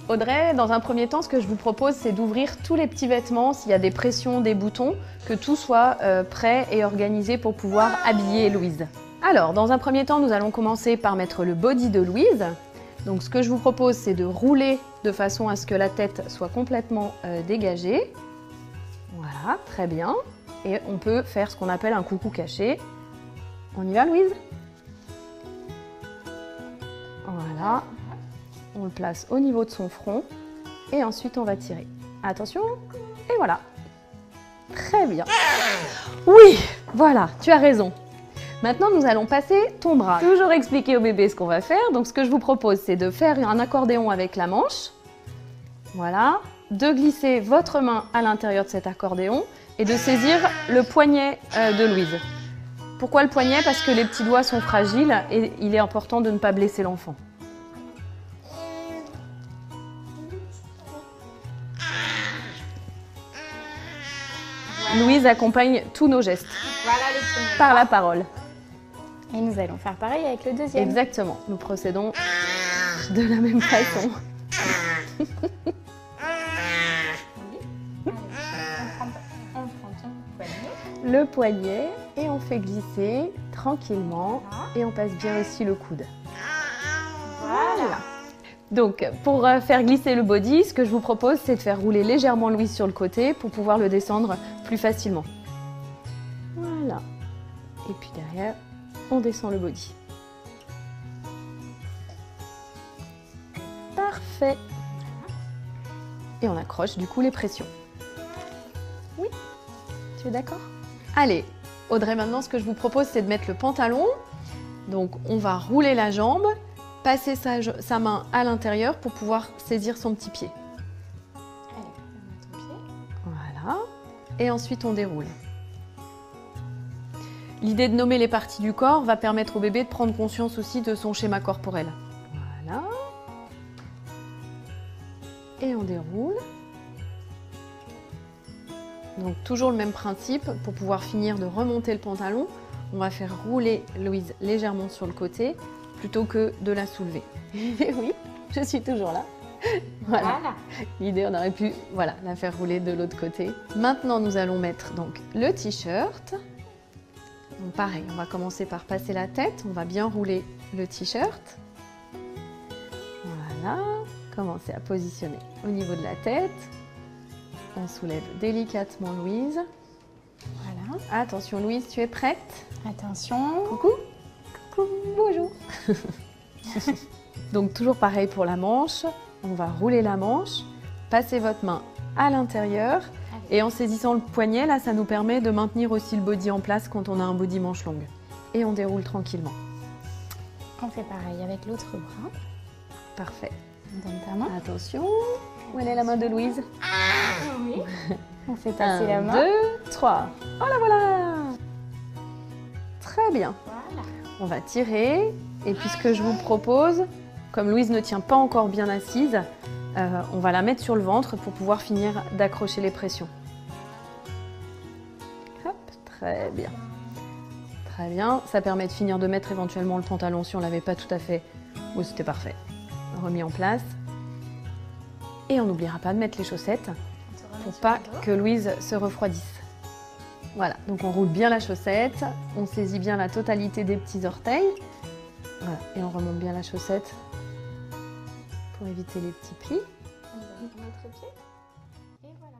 Audrey, dans un premier temps, ce que je vous propose, c'est d'ouvrir tous les petits vêtements, s'il y a des pressions, des boutons, que tout soit prêt et organisé pour pouvoir habiller Louise. Alors, dans un premier temps, nous allons commencer par mettre le body de Louise. Donc, ce que je vous propose, c'est de rouler de façon à ce que la tête soit complètement dégagée. Voilà, très bien. Et on peut faire ce qu'on appelle un coucou caché. On y va, Louise? Voilà. On le place au niveau de son front et ensuite on va tirer. Attention, et voilà. Très bien. Oui, voilà, tu as raison. Maintenant, nous allons passer ton bras. Toujours expliquer au bébé ce qu'on va faire. Donc, ce que je vous propose, c'est de faire un accordéon avec la manche. Voilà. De glisser votre main à l'intérieur de cet accordéon et de saisir le poignet de Louise. Pourquoi le poignet? Parce que les petits doigts sont fragiles et il est important de ne pas blesser l'enfant. Louise accompagne tous nos gestes par la parole. Et nous allons faire pareil avec le deuxième. Exactement, nous procédons de la même façon. On prend ton poignet. Le poignet et on fait glisser tranquillement et on passe bien aussi le coude. Voilà. Donc, pour faire glisser le body, ce que je vous propose, c'est de faire rouler légèrement Louise sur le côté pour pouvoir le descendre plus facilement. Voilà. Et puis derrière, on descend le body. Parfait. Et on accroche du coup les pressions. Oui? Tu es d'accord? Allez, Audrey, maintenant, ce que je vous propose, c'est de mettre le pantalon. Donc, on va rouler la jambe, passer sa main à l'intérieur pour pouvoir saisir son petit pied. Allez, on met ton pied. Voilà. Et ensuite, on déroule. L'idée de nommer les parties du corps va permettre au bébé de prendre conscience aussi de son schéma corporel. Voilà. Et on déroule. Donc toujours le même principe, pour pouvoir finir de remonter le pantalon, on va faire rouler Louise légèrement sur le côté plutôt que de la soulever. Oui, je suis toujours là. Voilà. L'idée, on aurait pu la faire rouler de l'autre côté. Maintenant, nous allons mettre donc le t-shirt. Donc pareil, on va commencer par passer la tête, on va bien rouler le t-shirt. Voilà, commencer à positionner au niveau de la tête. On soulève délicatement Louise. Voilà. Attention Louise, tu es prête? Attention. Coucou. Coucou, bonjour. Donc toujours pareil pour la manche, on va rouler la manche, passer votre main à l'intérieur et en saisissant le poignet, là ça nous permet de maintenir aussi le body en place quand on a un body manche longue. Et on déroule tranquillement. On fait pareil avec l'autre bras. Parfait. On donne ta main. Attention, où est la main de Louise? Oui. On fait passer la main. 1, 2, 3. Oh là voilà. Très bien. Voilà. On va tirer et puis ce que je vous propose, comme Louise ne tient pas encore bien assise, on va la mettre sur le ventre pour pouvoir finir d'accrocher les pressions. Hop, très bien. Très bien, ça permet de finir de mettre éventuellement le pantalon si on ne l'avait pas tout à fait. Oui, c'était parfait. Remis en place. Et on n'oubliera pas de mettre les chaussettes pour pas que Louise se refroidisse. Voilà, donc on roule bien la chaussette, on saisit bien la totalité des petits orteils. Voilà, et on remonte bien la chaussette pour éviter les petits plis. On donne notre pied. Et voilà.